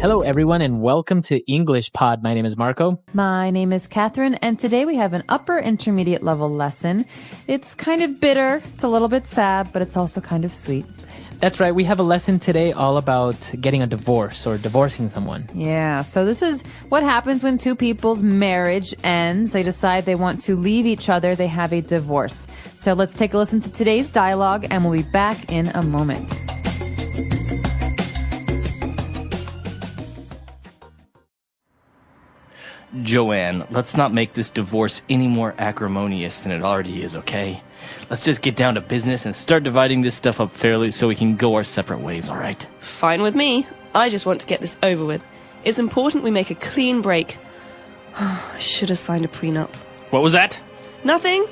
Hello, everyone, and welcome to English Pod. My name is Marco. My name is Catherine, and today we have an upper intermediate level lesson. It's kind of bitter, it's a little bit sad, but it's also kind of sweet. That's right. We have a lesson today all about getting a divorce or divorcing someone. Yeah, so this is what happens when two people's marriage ends. They decide they want to leave each other. They have a divorce. So let's take a listen to today's dialogue, and we'll be back in a moment. Joanne, let's not make this divorce any more acrimonious than it already is, okay? Let's just get down to business and start dividing this stuff up fairly so we can go our separate ways, all right? Fine with me. I just want to get this over with. It's important we make a clean break. I should have signed a prenup. What was that? Nothing?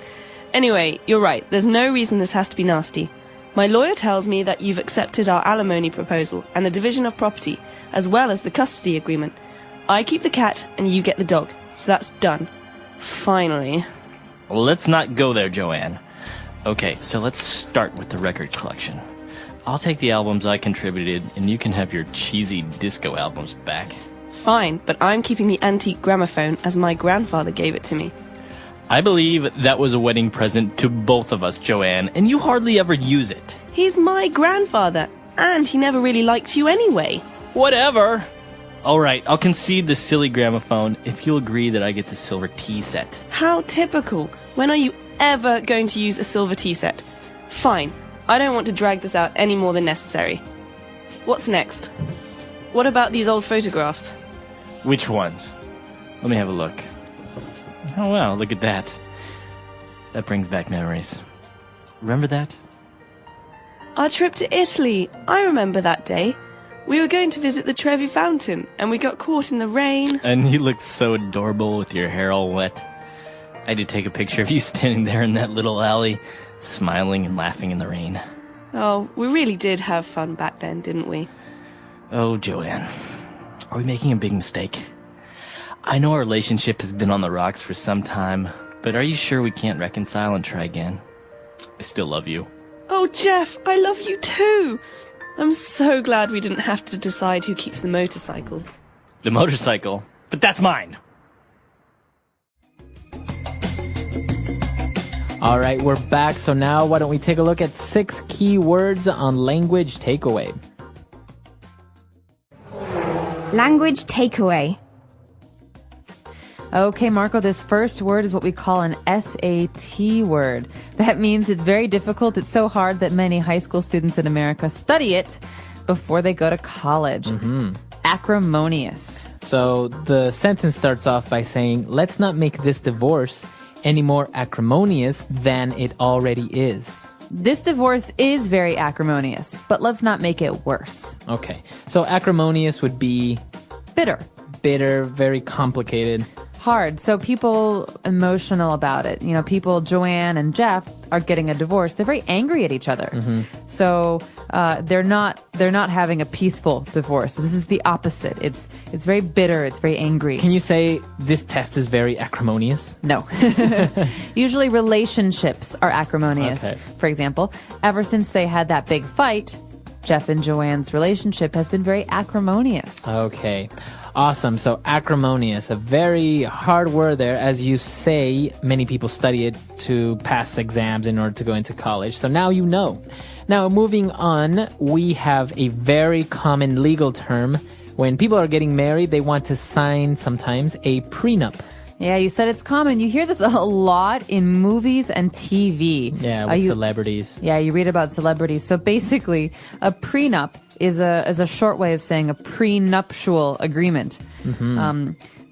Anyway, you're right. There's no reason this has to be nasty. My lawyer tells me that you've accepted our alimony proposal and the division of property, as well as the custody agreement. I keep the cat and you get the dog. So that's done. Finally. Well, let's not go there, Joanne. Okay, so let's start with the record collection. I'll take the albums I contributed, and you can have your cheesy disco albums back. Fine, but I'm keeping the antique gramophone as my grandfather gave it to me. I believe that was a wedding present to both of us, Joanne, and you hardly ever use it. He's my grandfather, and he never really liked you anyway. Whatever. All right, I'll concede the silly gramophone if you'll agree that I get the silver tea set. How typical. When are you ever going to use a silver tea set? Fine. I don't want to drag this out any more than necessary. What's next? What about these old photographs? Which ones? Let me have a look. Oh, wow, look at that. That brings back memories. Remember that? Our trip to Italy. I remember that day. We were going to visit the Trevi Fountain, and we got caught in the rain. And you looked so adorable with your hair all wet. I did take a picture of you standing there in that little alley, smiling and laughing in the rain. Oh, we really did have fun back then, didn't we? Oh, Joanne, are we making a big mistake? I know our relationship has been on the rocks for some time, but are you sure we can't reconcile and try again? I still love you. Oh, Jeff, I love you too! I'm so glad we didn't have to decide who keeps the motorcycle. The motorcycle? But that's mine! All right, we're back. So now why don't we take a look at 6 key words on language takeaway. Language takeaway. Okay, Marco, this first word is what we call an SAT word. That means it's very difficult. It's so hard that many high school students in America study it before they go to college. Acrimonious. So the sentence starts off by saying, let's not make this divorce any more acrimonious than it already is. This divorce is very acrimonious, but let's not make it worse. Okay, so acrimonious would be Bitter. bitter, very complicated. Hard. So people emotional about it. You know, people, Joanne and Jeff, are getting a divorce. They're very angry at each other. So they're not having a peaceful divorce. This is the opposite. It's very bitter. It's very angry. Can you say this test is very acrimonious? No. Usually relationships are acrimonious. Okay. For example, ever since they had that big fight, Jeff and Joanne's relationship has been very acrimonious. Okay. Awesome. So acrimonious, a very hard word there. As you say, many people study it to pass exams in order to go into college. So now you know. Now, moving on, we have a very common legal term. When people are getting married, they want to sign sometimes a prenup. Yeah, you said it's common. You hear this a lot in movies and TV. Yeah, with celebrities. Yeah, you read about celebrities. So basically, a prenup is a short way of saying a prenuptial agreement.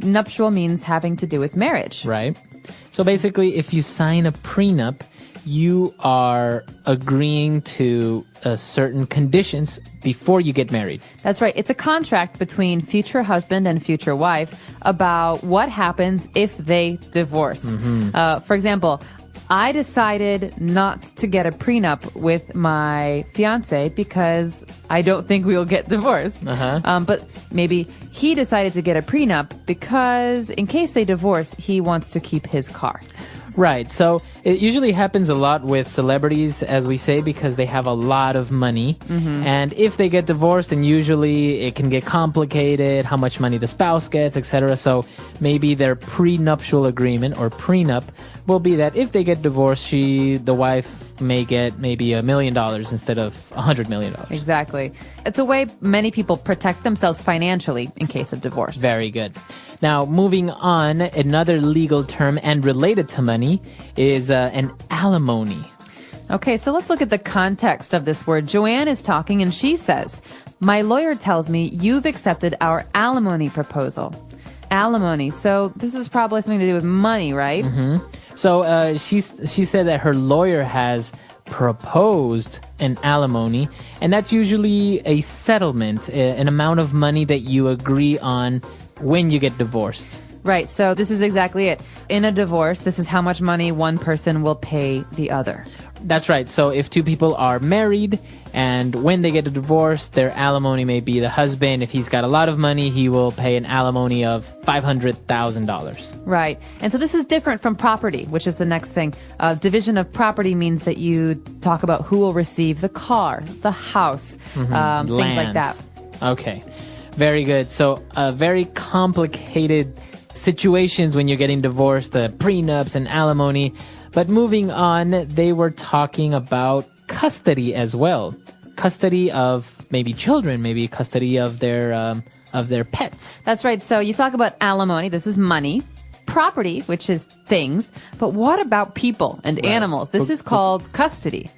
Nuptial means having to do with marriage. Right. So basically, if you sign a prenup, you are agreeing to certain conditions before you get married. That's right. It's a contract between future husband and future wife about what happens if they divorce. For example, I decided not to get a prenup with my fiance because I don't think we will get divorced. But maybe he decided to get a prenup because in case they divorce, he wants to keep his car. Right. So it usually happens a lot with celebrities, as we say, because they have a lot of money. And if they get divorced, then usually it can get complicated, how much money the spouse gets, etc. So maybe their prenuptial agreement or prenup will be that if they get divorced, the wife may get maybe $1 million instead of $100 million. Exactly. It's a way many people protect themselves financially in case of divorce. Very good. Now, moving on, another legal term and related to money is an alimony. Okay, so let's look at the context of this word. Joanne is talking and she says, "My lawyer tells me you've accepted our alimony proposal." Alimony. So this is probably something to do with money, right? So she said that her lawyer has proposed an alimony, and that's usually a settlement, an amount of money that you agree on when you get divorced. Right, so this is exactly it. In a divorce, this is how much money one person will pay the other. That's right. So if two people are married and when they get a divorce, their alimony may be the husband. If he's got a lot of money, he will pay an alimony of $500,000. Right. And so this is different from property, which is the next thing. Division of property means that you talk about who will receive the car, the house, things like that. Lands. Okay. Very good. So very complicated situations when you're getting divorced, prenups and alimony. But moving on, they were talking about custody as well. Custody of maybe children, maybe custody of their pets. That's right. So you talk about alimony. This is money. Property, which is things. But what about people and animals? This is called custody.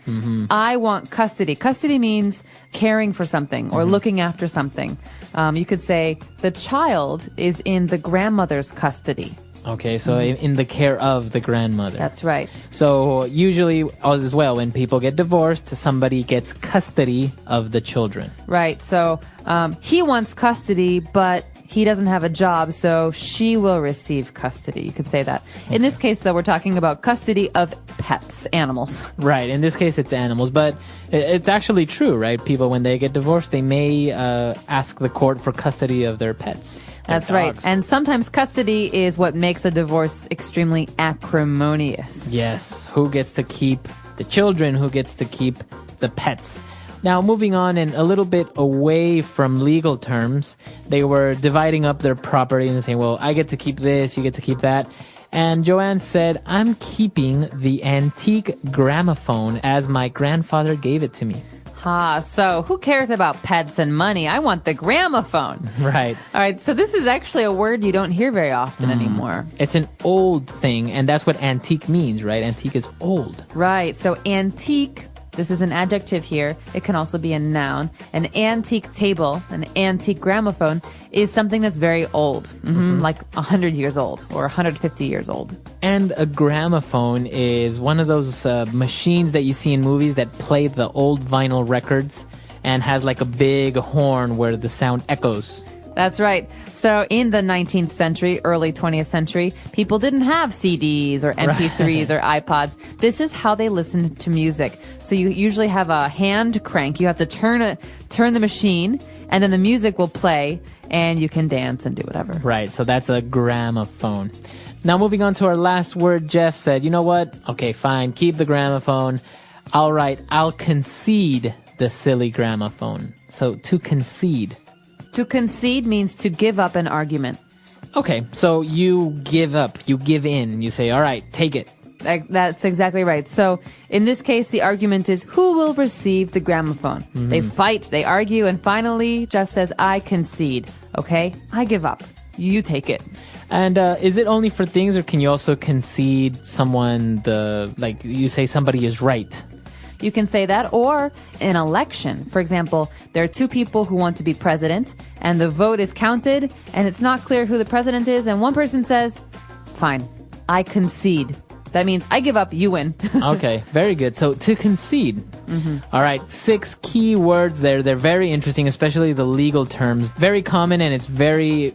I want custody. Custody means caring for something or looking after something. You could say the child is in the grandmother's custody. Okay, so in the care of the grandmother. That's right. So usually as well, when people get divorced, somebody gets custody of the children. Right. So he wants custody, but he doesn't have a job, so she will receive custody. You could say that. In this case, though, we're talking about custody of pets, animals. Right. In this case, it's animals, but it's actually true, right? People, when they get divorced, they may ask the court for custody of their pets. That's right. And sometimes custody is what makes a divorce extremely acrimonious. Yes. Who gets to keep the children? Who gets to keep the pets? Now, moving on and a little bit away from legal terms, they were dividing up their property and saying, well, I get to keep this, you get to keep that. And Joanne said, I'm keeping the antique gramophone as my grandfather gave it to me. So who cares about pets and money? I want the gramophone. Right. All right, so this is actually a word you don't hear very often anymore. It's an old thing, and that's what antique means, right? Antique is old. Right, so antique, this is an adjective here. It can also be a noun. An antique table, an antique gramophone, is something that's very old, like 100 years old or 150 years old. And a gramophone is one of those machines that you see in movies that play the old vinyl records and has like a big horn where the sound echoes. That's right. So in the 19th century, early 20th century, people didn't have CDs or MP3s or iPods. This is how they listened to music. So you usually have a hand crank. You have to turn the machine, and then the music will play, and you can dance and do whatever. Right. So that's a gramophone. Now, moving on to our last word, Jeff said, you know what? Okay, fine. Keep the gramophone. All right. I'll concede the silly gramophone. So to concede. To concede means to give up an argument. Okay, so you give up, you give in, you say, all right, take it. That's exactly right. So in this case, the argument is who will receive the gramophone? They fight, they argue, and finally, Jeff says, I concede. Okay, I give up. You take it. And is it only for things, or can you also concede someone you say somebody is right? You can say that, or an election. For example, there are two people who want to be president, and the vote is counted, and it's not clear who the president is, and one person says, fine, I concede. That means I give up, you win. Okay, very good. So to concede. All right, 6 key words there. They're very interesting, especially the legal terms. Very common, and it's very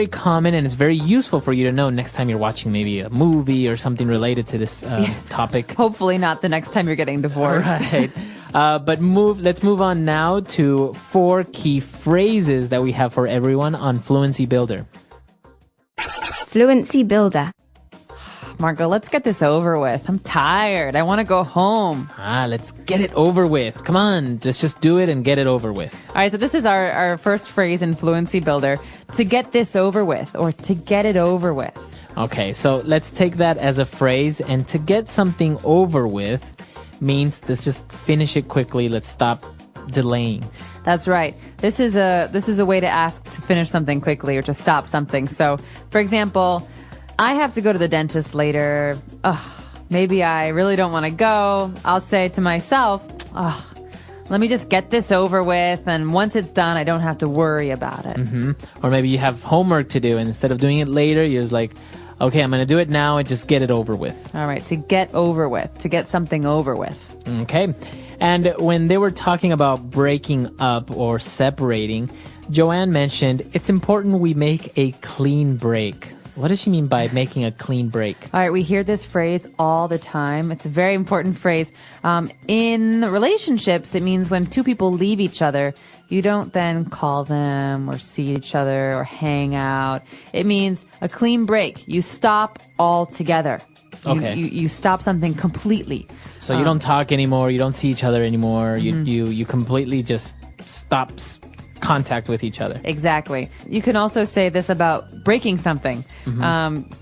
common, and it's very useful for you to know next time you're watching maybe a movie or something related to this topic. Hopefully not the next time you're getting divorced. Right. But let's move on now to 4 key phrases that we have for everyone on Fluency Builder. Fluency Builder. Marco, let's get this over with. I'm tired. I want to go home. Let's get it over with. Come on, let's just do it and get it over with. All right, so this is our first phrase in Fluency Builder. To get this over with, or to get it over with. Okay, so let's take that as a phrase. And to get something over with means let's just finish it quickly. Let's stop delaying. That's right. This is a way to ask to finish something quickly or to stop something. So, for example, I have to go to the dentist later. Maybe I really don't want to go. I'll say to myself, let me just get this over with, and once it's done, I don't have to worry about it. Or maybe you have homework to do, and instead of doing it later, you're just like, okay, I'm going to do it now and just get it over with. All right, to get over with, to get something over with. Okay. And when they were talking about breaking up or separating, Joanne mentioned it's important we make a clean break. What does she mean by making a clean break? All right, we hear this phrase all the time. It's a very important phrase. In relationships, it means when two people leave each other, you don't then call them or see each other or hang out. It means a clean break. You stop altogether. Okay. You stop something completely. So you don't talk anymore, you don't see each other anymore, you completely just stop contact with each other. Exactly. You can also say this about breaking something.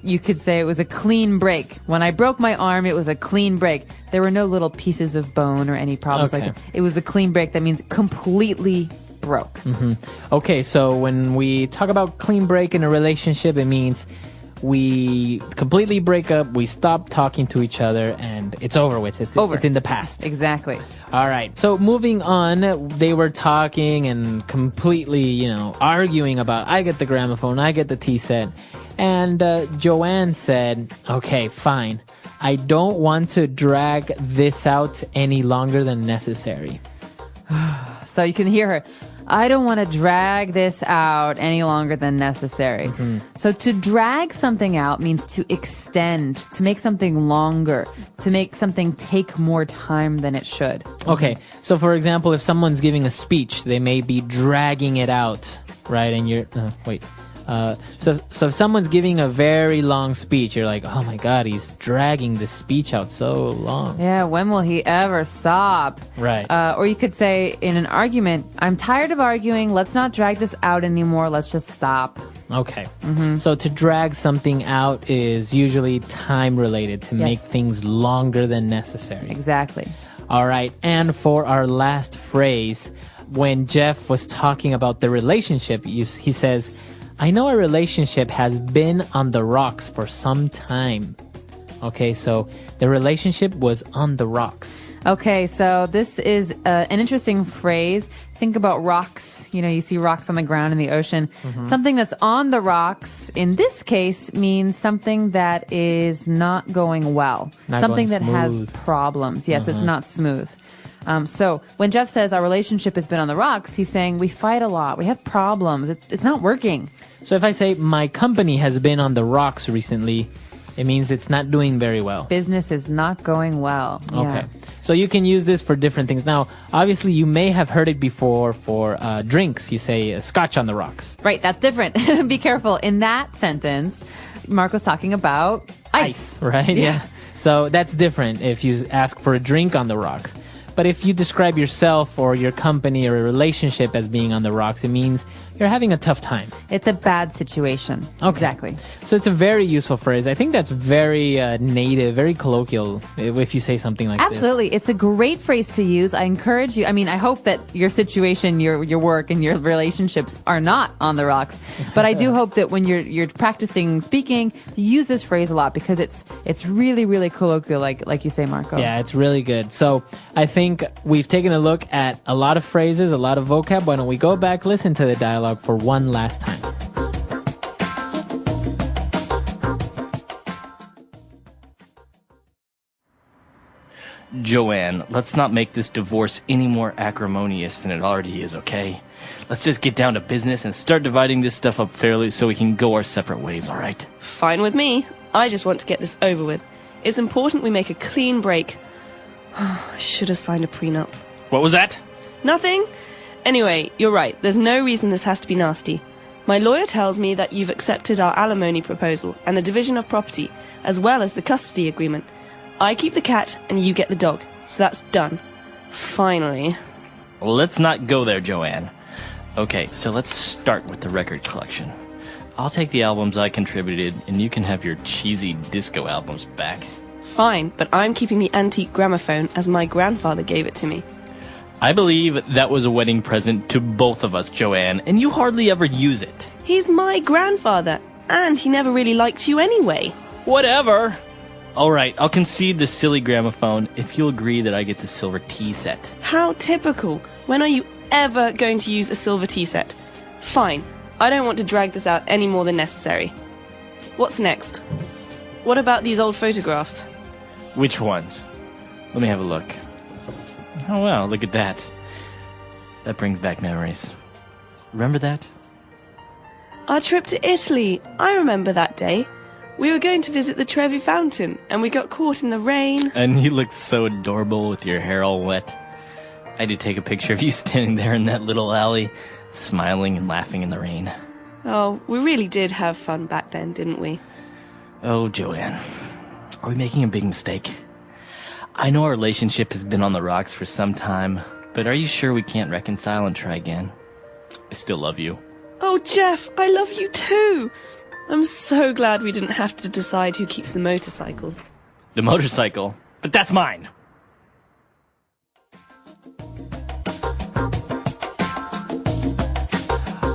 You could say it was a clean break. When I broke my arm, it was a clean break. There were no little pieces of bone or any problems like that. It was a clean break. That means completely broke. Okay, so when we talk about clean break in a relationship, it means we completely break up, we stop talking to each other, and it's over with. It's in the past. Exactly. All right. So moving on, they were talking and completely, arguing about, I get the gramophone, I get the tea set. And Joanne said, okay, fine. I don't want to drag this out any longer than necessary. So you can hear her. I don't want to drag this out any longer than necessary. So to drag something out means to extend, to make something longer, to make something take more time than it should. Okay. So for example, if someone's giving a speech, they may be dragging it out, right? And you're, so if someone's giving a very long speech, you're like, oh my God, he's dragging the speech out so long. Yeah, when will he ever stop? Right. Or you could say in an argument, I'm tired of arguing. Let's not drag this out anymore. Let's just stop. Okay. So to drag something out is usually time related, to make things longer than necessary. Exactly. All right. And for our last phrase, when Jeff was talking about the relationship, he says, I know a relationship has been on the rocks for some time. Okay, so the relationship was on the rocks. Okay, so this is an interesting phrase. Think about rocks. You see rocks on the ground in the ocean. Something that's on the rocks, in this case, means something that is not going well. Something that has problems. Yes, it's not smooth. So when Jeff says our relationship has been on the rocks, he's saying we fight a lot. We have problems. It's not working. So if I say my company has been on the rocks recently, it means it's not doing very well. Business is not going well. Okay. So you can use this for different things. Now, obviously, you may have heard it before for drinks. You say scotch on the rocks. Right. That's different. Be careful. In that sentence, Marco's talking about ice. Right? Yeah. So that's different if you ask for a drink on the rocks. But if you describe yourself or your company or a relationship as being on the rocks, it means you're having a tough time. It's a bad situation. Okay. Exactly. So it's a very useful phrase. I think that's very native, very colloquial if you say something like this. Absolutely. It's a great phrase to use. I encourage you. I mean, I hope that your situation, your work, and your relationships are not on the rocks. But I do hope that when you're practicing speaking, you use this phrase a lot because it's really, really colloquial, like you say, Marco. Yeah, it's really good. So I think we've taken a look at a lot of phrases, a lot of vocab. Why don't we go back, listen to the dialogue for one last time. Joanne, let's not make this divorce any more acrimonious than it already is, okay? Let's just get down to business and start dividing this stuff up fairly so we can go our separate ways, all right? Fine with me. I just want to get this over with. It's important we make a clean break. I should have signed a prenup. What was that? Nothing? Anyway, you're right. There's no reason this has to be nasty. My lawyer tells me that you've accepted our alimony proposal and the division of property, as well as the custody agreement. I keep the cat and you get the dog, so that's done. Finally. Let's not go there, Joanne. Okay, so let's start with the record collection. I'll take the albums I contributed, and you can have your cheesy disco albums back. Fine, but I'm keeping the antique gramophone as my grandfather gave it to me. I believe that was a wedding present to both of us, Joanne, and you hardly ever use it. He's my grandfather, and he never really liked you anyway. Whatever. All right, I'll concede the silly gramophone if you'll agree that I get the silver tea set. How typical. When are you ever going to use a silver tea set? Fine. I don't want to drag this out any more than necessary. What's next? What about these old photographs? Which ones? Let me have a look. Oh, wow, look at that. That brings back memories. Remember that? Our trip to Italy. I remember that day. We were going to visit the Trevi Fountain, and we got caught in the rain. And you looked so adorable with your hair all wet. I had to take a picture of you standing there in that little alley, smiling and laughing in the rain. Oh, we really did have fun back then, didn't we? Oh, Joanne, are we making a big mistake? I know our relationship has been on the rocks for some time, but are you sure we can't reconcile and try again? I still love you. Oh, Jeff, I love you too. I'm so glad we didn't have to decide who keeps the motorcycle. The motorcycle? But that's mine!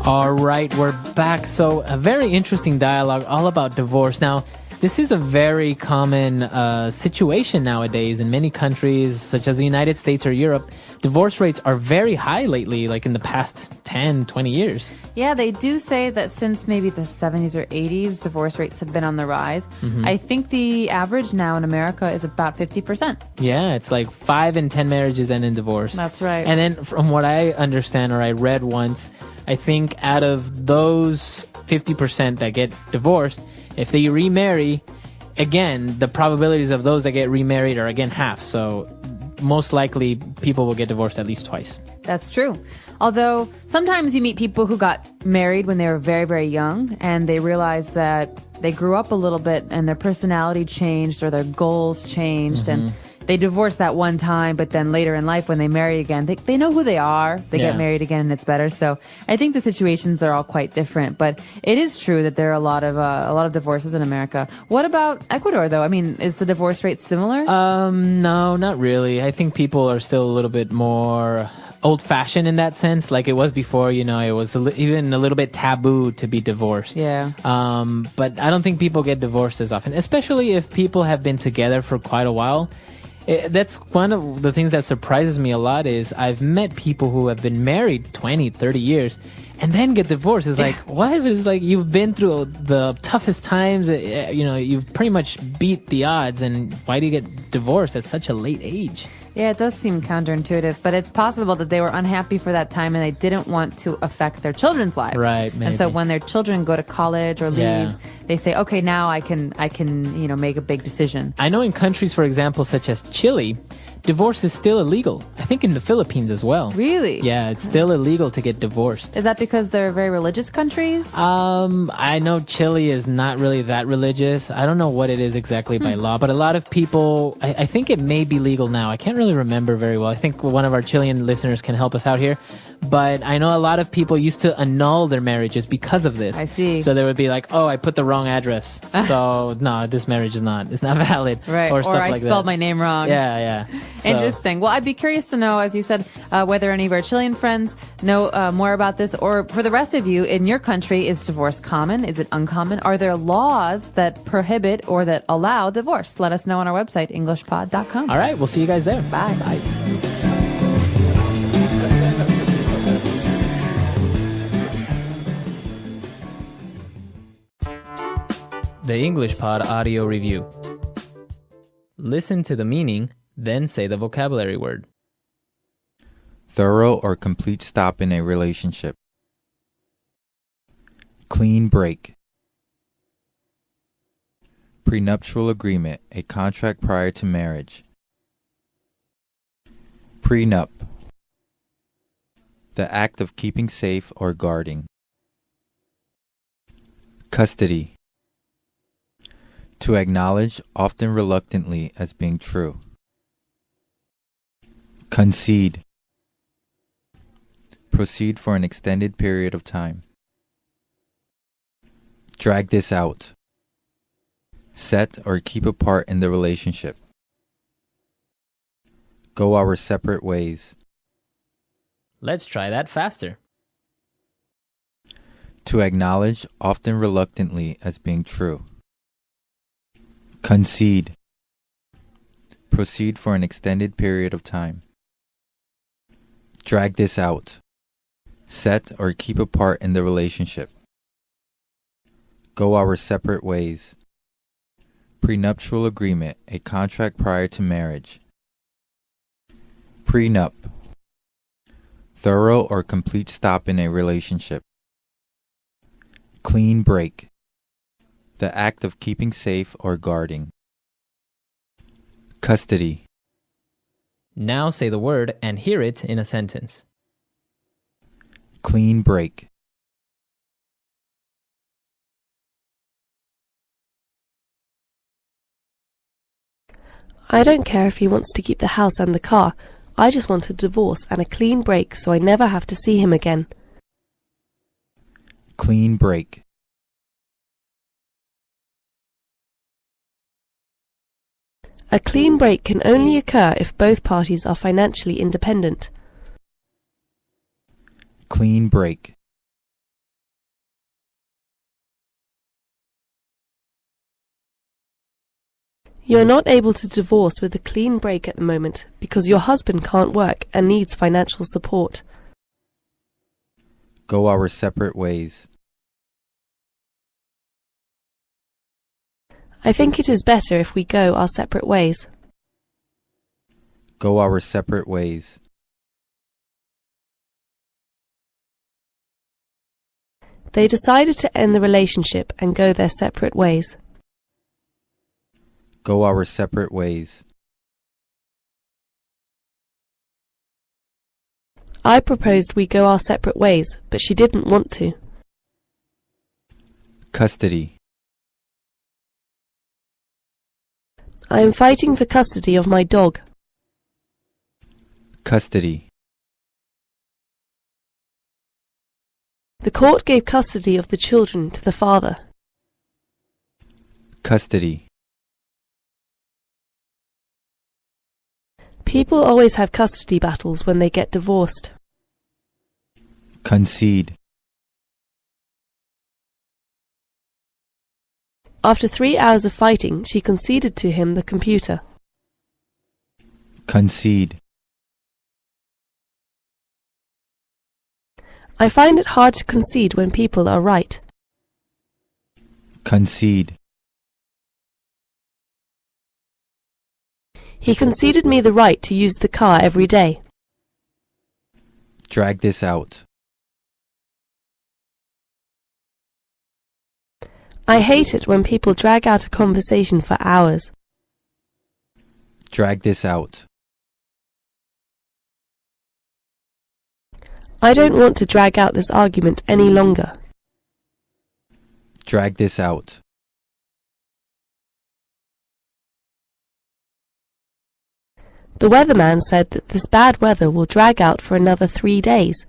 All right, we're back. So a very interesting dialogue all about divorce. Now, this is a very common situation nowadays in many countries, such as the United States or Europe. Divorce rates are very high lately, like in the past 10, 20 years. Yeah, they do say that since maybe the 70s or 80s, divorce rates have been on the rise. I think the average now in America is about 50%. Yeah, it's like 5 in 10 marriages end in divorce. That's right. And then from what I understand or I read once, I think out of those 50% that get divorced, if they remarry, again, the probabilities of those that get remarried are again half. So most likely people will get divorced at least twice. That's true. Although sometimes you meet people who got married when they were very, very young and they realize that they grew up a little bit and their personality changed or their goals changed and they divorced that one time, but then later in life when they marry again, they know who they are. They get married again and it's better. So I think the situations are all quite different, but it is true that there are a lot of divorces in America. What about Ecuador though? I mean, is the divorce rate similar? No, not really. I think people are still a little bit more old-fashioned in that sense, like it was before. You know, it was even a little bit taboo to be divorced. Yeah. But I don't think people get divorced as often, especially if people have been together for quite a while. That's one of the things that surprises me a lot is I've met people who have been married 20, 30 years and then get divorced. It's like, what? It's like you've been through the toughest times. You know, you've pretty much beat the odds. And why do you get divorced at such a late age? Yeah, it does seem counterintuitive, but it's possible that they were unhappy for that time and they didn't want to affect their children's lives. Right, maybe. And so when their children go to college or leave, they say, okay, now I can, you know, make a big decision. I know in countries, for example, such as Chile, divorce is still illegal. I think in the Philippines as well. Really? Yeah, it's still illegal to get divorced. Is that because they're very religious countries? I know Chile is not really that religious. I don't know what it is exactly by law, but a lot of people, I think it may be legal now. I can't really remember very well. I think one of our Chilean listeners can help us out here. But I know a lot of people used to annul their marriages because of this. I see. So they would be like, oh, I put the wrong address. So no, this marriage is not valid. Right. Or stuff I like spelled that. my name wrong. Yeah. So, Interesting. Well, I'd be curious to know, as you said, whether any of our Chilean friends know more about this, or for the rest of you, in your country, is divorce common? Is it uncommon? Are there laws that prohibit or that allow divorce? Let us know on our website, EnglishPod.com. All right. We'll see you guys there. Bye. Bye. The English Pod Audio Review. Listen to the meaning, then say the vocabulary word. Thorough or complete stop in a relationship. Clean break. Prenuptial agreement, a contract prior to marriage. Prenup. The act of keeping safe or guarding. Custody. To acknowledge, often reluctantly, as being true. Concede. Proceed for an extended period of time. Drag this out. Set or keep apart in the relationship. Go our separate ways. Let's try that faster. To acknowledge, often reluctantly, as being true. Concede. Proceed for an extended period of time. Drag this out. Set or keep apart in the relationship. Go our separate ways. Prenuptial agreement, a contract prior to marriage. Prenup. Thorough or complete stop in a relationship. Clean break. The act of keeping safe or guarding. Custody. Now say the word and hear it in a sentence. Clean break. I don't care if he wants to keep the house and the car. I just want a divorce and a clean break so I never have to see him again. Clean break. A clean break can only occur if both parties are financially independent. Clean break. You're not able to divorce with a clean break at the moment because your husband can't work and needs financial support. Go our separate ways. I think it is better if we go our separate ways. Go our separate ways. They decided to end the relationship and go their separate ways. Go our separate ways. I proposed we go our separate ways, but she didn't want to. Custody. I am fighting for custody of my dog. Custody. The court gave custody of the children to the father. Custody. People always have custody battles when they get divorced. Concede. After 3 hours of fighting, she conceded to him the computer. Concede. I find it hard to concede when people are right. Concede. He conceded me the right to use the car every day. Drag this out. I hate it when people drag out a conversation for hours. Drag this out. I don't want to drag out this argument any longer. Drag this out. The weatherman said that this bad weather will drag out for another 3 days.